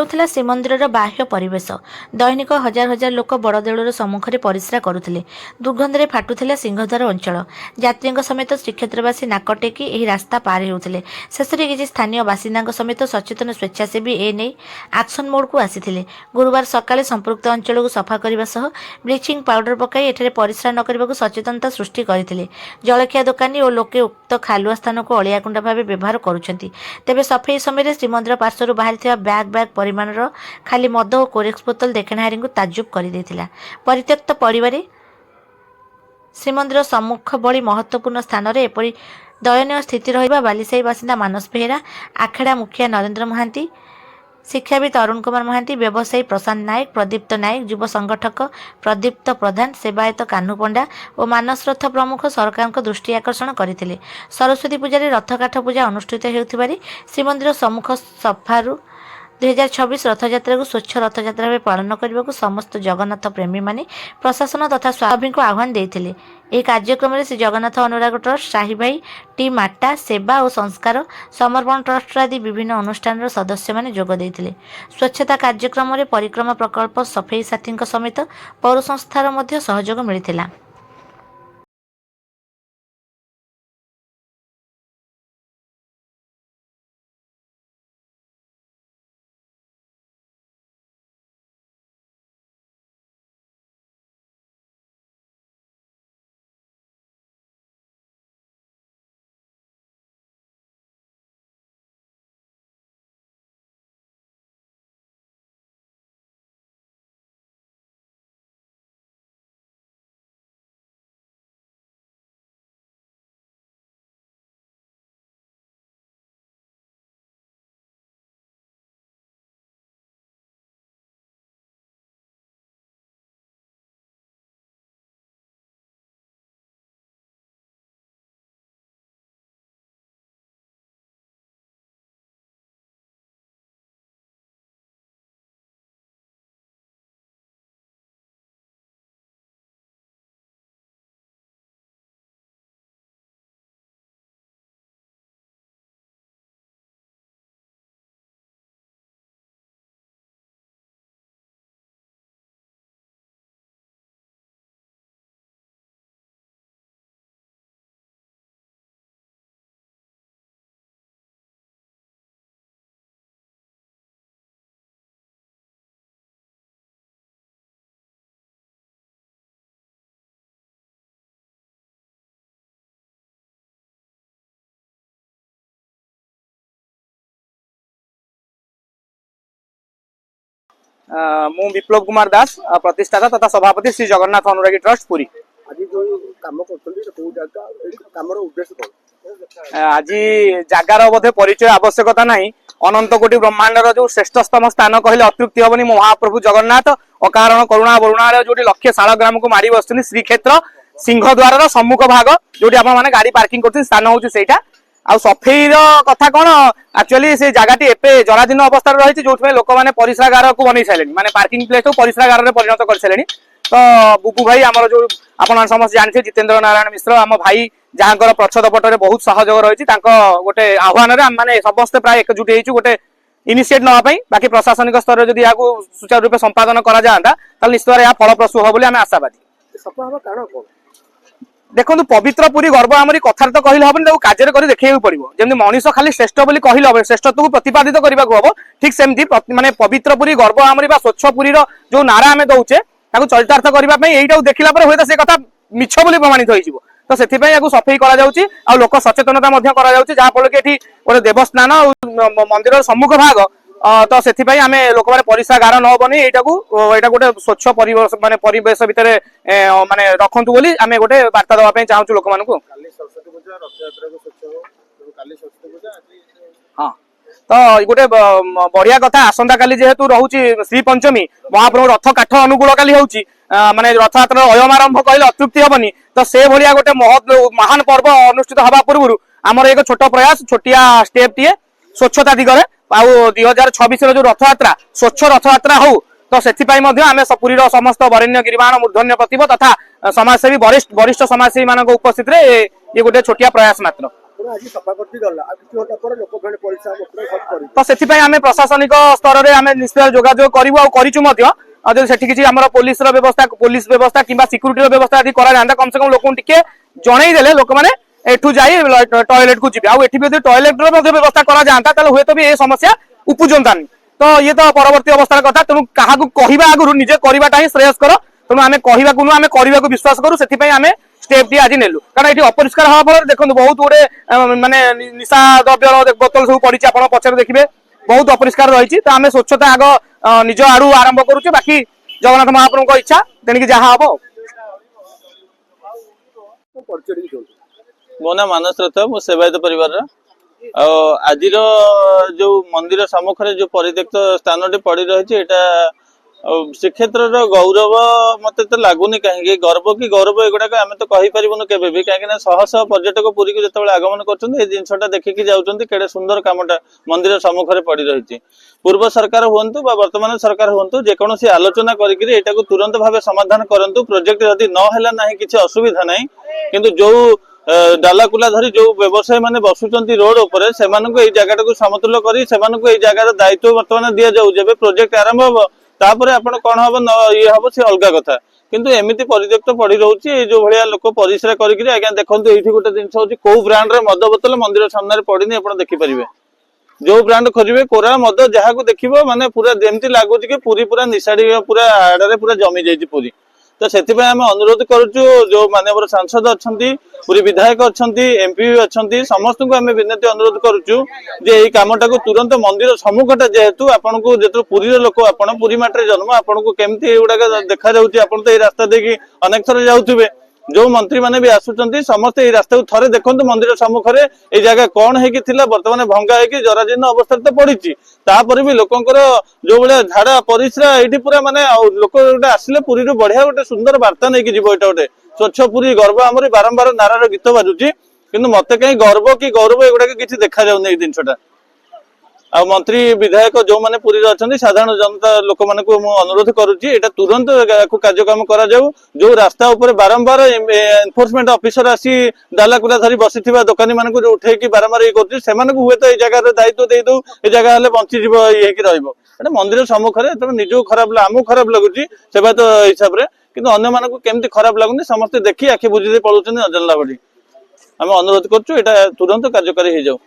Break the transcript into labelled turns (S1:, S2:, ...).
S1: ଦେଖାଯାଉଥିଲା ଶ୍ରୀମନ୍ଦିରର ବାହ୍ୟ ପରିବେଶ। ଦୈନିକ ହଜାର ହଜାର ଲୋକ ବଡ଼ଦେଉଳର ସମ୍ମୁଖରେ ପରିସ୍ରା କରୁଥିଲେ। ଦୁର୍ଗନ୍ଧରେ ଫାଟୁଥିଲା ସିଂହଦ୍ୱାର ଅଞ୍ଚଳ। ଯାତ୍ରୀଙ୍କ ସମେତ ଶ୍ରୀକ୍ଷେତ୍ରବାସୀ ନାକ ଟେକି ଏହି ରାସ୍ତା ପାର ହେଉଥିଲେ। ଶେଷରେ କିଛି ସ୍ଥାନୀୟ ବାସିନ୍ଦାଙ୍କ ସମେତ ସଚେତନ ସ୍ୱେଚ୍ଛାସେବୀ ଏନେଇ ଆକ୍ସନ ମୋଡକୁ ଆସିଥିଲେ। ଗୁରୁବାର ସକାଳେ ସମ୍ପୃକ୍ତ ଅଞ୍ଚଳକୁ ସଫା କରିବା ସହ ବ୍ଲିଚିଂ ପାଉଡର ପକାଇ ଏଠାରେ ପରିସ୍ରା ନ କରିବାକୁ ସଚେତନତା ସୃଷ୍ଟି କରିଥିଲେ। ଜଳଖିଆ ଦୋକାନୀ ଓ ଲୋକେ ଉକ୍ତ ଖାଲୁଆ ସ୍ଥାନକୁ ଅଳିଆ କୁଣ୍ଡ ଭାବେ ବ୍ୟବହାର କରୁଛନ୍ତି। ତେବେ ସଫେଇ ସମୟରେ ଶ୍ରୀମନ୍ଦିର ପାର୍ଶ୍ୱରୁ ବାହାରିଥିବା ବ୍ୟାଗ୍ ପରିମାଣର ଖାଲି ମଦ ଓ କୋରେକ୍ସ ବୋତଲ ଦେଖଣାହାରୀଙ୍କୁ ତାଜ୍ଜୁବ କରିଦେଇଥିଲା। ପରିତ୍ୟକ୍ତ ପରିବାରେ ଶ୍ରୀମନ୍ଦିର ସମ୍ମୁଖ ଭଳି ମହତ୍ତ୍ୱପୂର୍ଣ୍ଣ ସ୍ଥାନରେ ଏପରି ଦୟନୀୟ ସ୍ଥିତି ରହିବା ବାଲିସାହି ବାସିନ୍ଦା ମାନସ ବେହେରା, ଆଖେଡ଼ା ମୁଖିଆ ନରେନ୍ଦ୍ର ମହାନ୍ତି, ଶିକ୍ଷାବିତ୍ ଅରୁଣ କୁମାର ମହାନ୍ତି, ବ୍ୟବସାୟୀ ପ୍ରଶାନ୍ତ ନାୟକ, ପ୍ରଦୀପ୍ତ ନାୟକ, ଯୁବ ସଂଗଠକ ପ୍ରଦୀପ୍ତ ପ୍ରଧାନ, ସେବାୟତ କାହ୍ନୁ ପଣ୍ଡା ଓ ମାନସ ରଥ ପ୍ରମୁଖ ସରକାରଙ୍କ ଦୃଷ୍ଟି ଆକର୍ଷଣ କରିଥିଲେ। ସରସ୍ୱତୀ ପୂଜାରେ ରଥକାଠ ପୂଜା ଅନୁଷ୍ଠିତ ହେଉଥିବାରେ ଶ୍ରୀମନ୍ଦିର ସମ୍ମୁଖ ସଫାରୁ 2026 ରଥଯାତ୍ରାକୁ ସ୍ୱଚ୍ଛ ରଥଯାତ୍ରା ଭାବେ ପାଳନ କରିବାକୁ ସମସ୍ତ ଜଗନ୍ନାଥ ପ୍ରେମୀମାନେ ପ୍ରଶାସନ ତଥା ସ୍ୱାମୀଙ୍କୁ ଆହ୍ୱାନ ଦେଇଥିଲେ। ଏହି କାର୍ଯ୍ୟକ୍ରମରେ ଶ୍ରୀ ଜଗନ୍ନାଥ ଅନୁରାଗ ଟ୍ରଷ୍ଟ, ସାହିଭାଇ, ଟିମ୍ ଆଟ୍ଟା, ସେବା ଓ ସଂସ୍କାର, ସମର୍ପଣ ଟ୍ରଷ୍ଟର ଆଦି ବିଭିନ୍ନ ଅନୁଷ୍ଠାନର ସଦସ୍ୟମାନେ ଯୋଗ ଦେଇଥିଲେ। ସ୍ୱଚ୍ଛତା କାର୍ଯ୍ୟକ୍ରମରେ ପରିକ୍ରମା ପ୍ରକଳ୍ପ ସଫେଇ ସାଥୀଙ୍କ ସମେତ ପୌର ସଂସ୍ଥାର ମଧ୍ୟ ସହଯୋଗ ମିଳିଥିଲା।
S2: मु विप्लव कुमार दास, प्रतिष्ठाता तथा सभापति श्री जगन्नाथ अनुरागी ट्रस्ट पुरी। आज जगार बोधे परिचय आवश्यकता नहीं। अनंत कोटि ब्रह्मांडर जो श्रेष्ठतम स्थान कहले अत्युक्ति हेनी महाप्रभु जगन्नाथ अकारण करुणा वरुणा जो लक्ष्य शालग्राम को माड़ी बस श्रीक्षेत्र सिंहद्वार सम्मुख भाग जो गाड़ी पार्किंग कर स्थान हूँ से आ सफेई कथा कौन एक्चुअली से जगह एपे जराधीन अवस्था रही जो लोक मैंने परिस्रागार को बन सारे माने पार्किंग प्लेस को परिस्रागार में परिणत कर सारे। तो बुबू भाई आमर जो आप समस्त जानते जितेंद्र नारायण मिश्र आम भाई जहाँ प्रच्छद पटरे बहुत सहयोग रही गोटे आह्वान मैंने समस्ते प्राय एकजुट हो गोटे इनिशिएट नापी बाकी प्रशासनिक स्तर में यहाँ सुचारू रूप संपादन कर निश्चित यह फलप्रसू हो आशावादी। देखो पवित्र पुरी गर्व आमरी कथार तो कहले हबनी कार्य कर देखा पड़ो जमी मनीष खाली श्रेष्ठ बोली कहले हम श्रेष्ठत्व को प्रतिपादित करने को हम ठीक सेमती माने पवित्र पुरी गर्व आमरी स्वच्छ पुरी जो नारा आम दौचे चरितार्थ करने यही देखला हूँ से कथा मिछ बोली प्रमाणित हो तो से सफेई कर लोक सचेतनता जहाँफल कि गोटे देवस्थान मंदिर सम्मुख भाग तो से आम लोक मैंने परिस्रागार न बनी यहाँ गोटे स्वच्छ परिवेश माने परिवेश भितर माने रखु बोली आम गोटे वार्ता देवाई चाहूँ लोक मानू। हाँ तो गोटे बढ़िया कथा आसंता काली जेहेतु रोचे श्री पंचमी महाप्रभु रथ काठ अनुकूल काली होची माने रथयात्रा अयमारंभ कहले अतृप्ति हेनी तो से भाया गोटे महान पर्व अनुष्ठित हवा पूर्व आमर एक छोट प्रयास छोटिया स्टेप टीए स्वच्छता दिगरे आउ 2026 जो रथयात्रा स्वच्छ रथयात्रा हो तो से आम पुरी समस्त वरेण्य गिरिबाण मूर्धन्य प्रतिभ तथा समाजसेवी वरिष्ठ समाजसेवी मान उपस्थित ये गोटे छोटिया प्रयास मात्र।
S3: ଆଜି ସଫା କରିକି ଗଲା ଆଉ କିଛି ଘଣ୍ଟା ପରେ ଲୋକ ଫେଣି ପଇସା ପତ୍ର ସବୁ କରିବେ।
S2: ତ ସେଥିପାଇଁ ଆମେ ପ୍ରଶାସନିକ ସ୍ତରରେ ଆମେ ନିଶ୍ଚୟ ଯୋଗାଯୋଗ କରିବୁ ଆଉ କରିଛୁ ମଧ୍ୟ। ଆଉ ଯଦି ସେଠି କିଛି ଆମର ପୋଲିସ ବ୍ୟବସ୍ଥା କିମ୍ବା ସିକ୍ୟୁରିଟିର ବ୍ୟବସ୍ଥା ଯଦି କରାଯାଆନ୍ତା କମ ସେ କମ ଲୋକଙ୍କୁ ଟିକେ ଜଣେଇ ଦେଲେ ଲୋକମାନେ ଏଠୁ ଯାଇ ଟଏଲେଟ କୁ ଯିବେ। ଆଉ ଏଠି ବି ଯଦି ଟଏଲେଟର ମଧ୍ୟ ବ୍ୟବସ୍ଥା କରାଯାଆନ୍ତା ତାହେଲେ ହୁଏତ ବି ଏ ସମସ୍ୟା ଉପୁଜନ୍ତାନି। ତ ଇଏ ତ ପରବର୍ତ୍ତୀ ଅବସ୍ଥାର କଥା, ତେଣୁ କାହାକୁ କହିବା ଆଗରୁ ନିଜେ କରିବାଟା ହିଁ ଶ୍ରେୟସ୍କର। ତେଣୁ ଆମେ କହିବାକୁ ନୁହଁ, ଆମେ କରିବାକୁ ବିଶ୍ୱାସ କରୁ, ସେଥିପାଇଁ ଆମେ স্টেপ টি আଜି নেলু। কারণ এটি অপরিষ্কার হওয়া ফলে দেখুন বহুত গুড়ে মানে নিশা দ্রব্য বোতল সব পড়িছে, আপনার পছরে দেখবে বহুত অপরিষ্কার রয়েছে। তো আমি স্বচ্ছতা আগ নিজ আড়ু আরম্ভ করুଛୁ, বাকি জগন্নাথ মহাপ্রভুଙ୍କ ইচ্ছা তেଣିକି ଯାହା ହବ।
S4: ମୋ ନାଁ ମାନସ ରଥ, ମୁଁ ସେବାୟତ ପରିବାରର। ଆଉ ଆଜିର ଯୋଉ ମନ୍ଦିର ସମ୍ମୁଖରେ ଯୋଉ ପରିତ୍ୟକ୍ତ ସ୍ଥାନଟି ପଡି ରହିଛି, ଏଇଟା ଶ୍ରୀକ୍ଷେତ୍ରର ଗୌରବ ମତେ ତ ଲାଗୁନି। କାହିଁକି ଗର୍ବ କି ଗୌରବ ଏଗୁଡାକ ଆମେ ତ କହିପାରିବୁନି କେବେ ବି, କାହିଁକି ନା ଶହ ଶହ ପର୍ଯ୍ୟଟକ ପୁରୀକୁ ଯେତେବେଳେ ଆଗମନ କରୁଛନ୍ତି ଏଇ ଜିନିଷଟା ଦେଖିକି ଯାଉଛନ୍ତି କେଡେ ସୁନ୍ଦର କାମଟା ମନ୍ଦିର ସମ୍ମୁଖରେ ପଡି ରହିଛି। ପୂର୍ବ ସରକାର ହୁଅନ୍ତୁ ବା ବର୍ତ୍ତମାନ ସରକାର ହୁଅନ୍ତୁ, ଯେକୌଣସି ଆଲୋଚନା କରିକିରି ଏଟାକୁ ତୁରନ୍ତ ଭାବେ ସମାଧାନ କରନ୍ତୁ। ପ୍ରୋଜେକ୍ଟ ଯଦି ନ ହେଲା ନାହିଁ କିଛି ଅସୁବିଧା ନାହିଁ, କିନ୍ତୁ ଯୋଉ ଡାଲାକୁଲା ଧରି ଯୋଉ ବ୍ୟବସାୟୀ ମାନେ ବସୁଛନ୍ତି ରୋଡ ଉପରେ, ସେମାନଙ୍କୁ ଏଇ ଜାଗାଟାକୁ ସମତୁଲ କରି ସେମାନଙ୍କୁ ଏଇ ଜାଗାର ଦାୟିତ୍ୱ ବର୍ତ୍ତମାନ ଦିଆଯାଉ। ଯେବେ ପ୍ରୋଜେକ୍ଟ ଆରମ୍ଭ ହବ ତାପରେ ଆପଣ କଣ ହବ ଇଏ ହବ ସେ ଅଲଗା କଥା, କିନ୍ତୁ ଏମିତି ପରିତ୍ୟକ୍ତ ପଡି ରହୁଛି। ଏଇ ଯୋଉ ଭଳିଆ ଲୋକ ପରିଶ୍ରା କରିକିରି, ଆଜ୍ଞା ଦେଖନ୍ତୁ ଏଇଠି ଗୋଟେ ଜିନିଷ ହଉଛି, କୋଉ ବ୍ରାଣ୍ଡର ମଦ ବୋତଲ ମନ୍ଦିର ସାମ୍ନାରେ ପଡିନି ଆପଣ ଦେଖିପାରିବେ। ଯୋଉ ବ୍ରାଣ୍ଡ ଖୋଜିବେ କୋରା ମଦ ଯାହାକୁ ଦେଖିବ ମାନେ ପୁରା ଯେମିତି ଲାଗୁଛି କି ପୁରୀ ପୁରା ନିଶାଡି ପୁରା ଆଡରେ ପୁରା ଜମି ଯାଇଛି ପୁରୀ। ତ ସେଥିପାଇଁ ଆମେ ଅନୁରୋଧ କରୁଛୁ, ଯୋଉ ମାନ୍ୟବର ସାଂସଦ ଅଛନ୍ତି, ପୁରୀ ବିଧାୟକ ଅଛନ୍ତି, ଏମପି ଅଛନ୍ତି, ସମସ୍ତଙ୍କୁ ଆମେ ବିନତି ଅନୁରୋଧ କରୁଛୁ ଯେ ଏଇ କାମଟାକୁ ତୁରନ୍ତ ମନ୍ଦିର ସମ୍ମୁଖଟା ଯେହେତୁ ଆପଣଙ୍କୁ ଯେତେବେଳେ ପୁରୀର ଲୋକ, ଆପଣ ପୁରୀ ମାଟିରେ ଜନ୍ମ, ଆପଣଙ୍କୁ କେମିତି ଏଇଗୁଡାକ ଦେଖାଯାଉଛି, ଆପଣ ତ ଏଇ ରାସ୍ତା ଦେଇକି ଅନେକ ଥର ଯାଉଥିବେ। ଯୋଉ ମନ୍ତ୍ରୀ ମାନେ ବି ଆସୁଛନ୍ତି ସମସ୍ତେ ଏଇ ରାସ୍ତାକୁ ଥରେ ଦେଖନ୍ତୁ। ମନ୍ଦିର ସମ୍ମୁଖରେ ଏଇ ଜାଗା କଣ ହେଇକି ଥିଲା, ବର୍ତ୍ତମାନ ଭଙ୍ଗା ହେଇକି ଜରାଜୀର୍ଣ୍ଣ ଅବସ୍ଥାରେ ତ ପଡିଛି। ତାପରେ ବି ଲୋକଙ୍କର ଯୋଉ ଭଳିଆ ଝାଡା ପରିସ୍ରା ଏଇଠି ପୁରା ମାନେ, ଆଉ ଲୋକ ଗୋଟେ ଆସିଲେ ପୁରୀରୁ ବଢିଆ ଗୋଟେ ସୁନ୍ଦର ବାର୍ତ୍ତା ନେଇକି ଯିବ। ଏଇଟା ଗୋଟେ ସ୍ୱଚ୍ଛ ପୁରୀ ଗର୍ବ ଆମରି ବାରମ୍ବାର ନାରାର ଗୀତ ବାଜୁଛି, କିନ୍ତୁ ମତେ କାହିଁ ଗର୍ବ କି ଗୌରବ ଏଗୁଡାକ କିଛି ଦେଖାଯାଉନି ଏଇ ଜିନିଷଟା। ଆଉ ମନ୍ତ୍ରୀ ବିଧାୟକ ଯୋଉମାନେ ପୁରୀରେ ଅଛନ୍ତି, ସାଧାରଣ ଜନତା ଲୋକମାନଙ୍କୁ ମୁଁ ଅନୁରୋଧ କରୁଛି ଏଇଟା ତୁରନ୍ତ ଏହାକୁ କାର୍ଯ୍ୟକ୍ରମ କରାଯାଉ। ଯୋଉ ରାସ୍ତା ଉପରେ ବାରମ୍ବାର ଏନଫୋର୍ସମେଣ୍ଟ ଅଫିସର ଆସି ଡାଲାକୁଲା ଧରି ବସିଥିବା ଦୋକାନୀ ମାନଙ୍କୁ ଯୋଉ ଉଠେଇକି ବାରମ୍ବାର ଇଏ କରୁଛି, ସେମାନଙ୍କୁ ହୁଏତ ଏଇ ଜାଗାରେ ଦାୟିତ୍ୱ ଦେଇଦଉ, ଏ ଜାଗା ହେଲେ ବଞ୍ଚିଯିବ, ଇଏ ହେଇକି ରହିବ। ଏଟା ମନ୍ଦିର ସମ୍ମୁଖରେ ତେଣୁ ନିଜକୁ ଖରାପ, ଆମକୁ ଖରାପ ଲାଗୁଛି ସେବାୟତ ହିସାବରେ, କିନ୍ତୁ ଅନ୍ୟମାନଙ୍କୁ କେମିତି ଖରାପ ଲାଗୁନି ସମସ୍ତେ ଦେଖି ଆଖି ବୁଝି ଦେଇ ପଳଉଛନ୍ତି ଅଜଲ୍ଲା ଭଳି। ଆମେ ଅନୁରୋଧ କରୁଛୁ ଏଇଟା ତୁରନ୍ତ କାର୍ଯ୍ୟକାରୀ ହେଇଯାଉ।